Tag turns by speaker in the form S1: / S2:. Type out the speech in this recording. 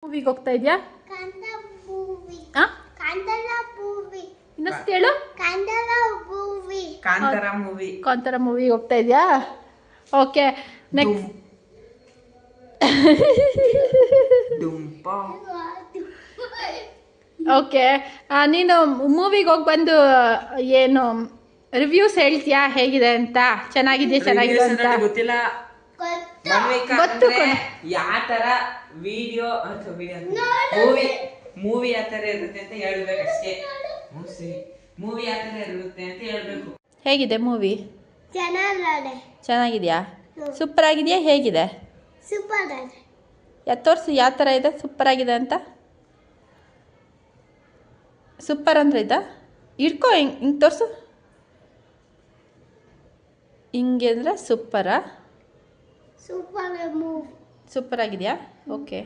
S1: ಮೂವಿಗೆ ಹೋಗ್ತಾ ಇದೆಯಾ? ಇನ್ನೊಂದು ಹೇಳು. ಕಾಂತಾರ ಮೂವಿಗೆ ಹೋಗ್ತಾ ಇದೆಯಾ? ಓಕೆ, ನೆಕ್ಸ್ಟ್ ಓಕೆ, ನೀನು ಮೂವಿಗೆ ಹೋಗಿ ಬಂದು ಏನು ರಿವ್ಯೂಸ್ ಹೇಳ್ತೀಯಾ ಹೇಗಿದೆ ಅಂತ? ಚೆನ್ನಾಗಿದೆ ಅಂತ
S2: ಗೊತ್ತಿಲ್ಲ.
S1: ಗೊತ್ತು
S2: ಯಾವ ತರ ವಿಡಿಯೋ ಮೂವಿ ಯಾವ ತರ ಇರುತ್ತೆ ಅಂತ ಹೇಳ್ಬೇಕಷ್ಟೇ. ಮೂವಿ ಯಾವ ತರ ಇರುತ್ತೆ ಅಂತ ಹೇಳ್ಬೇಕು.
S1: ಹೇಗಿದೆ ಮೂವಿ? ಚೆನ್ನಾಗಿದೆಯಾ? ಸೂಪರ್ ಆಗಿದೆಯಾ? ಹೇಗಿದೆ? ತೋರಿಸಿ ಯಾವ ಥರ ಇದೆ ಸೂಪರ್ ಆಗಿದೆ ಅಂತ. ಸೂಪರ್ ಅಂದರೆ ಇದಾ? ಇಟ್ಕೋ, ಹಿಂಗೆ ತೋರಿಸು. ಹಿಂಗೆ ಅಂದರೆ ಸೂಪರಾ? ಸೂಪರ್ ಆಗಿದೆಯಾ? ಓಕೆ.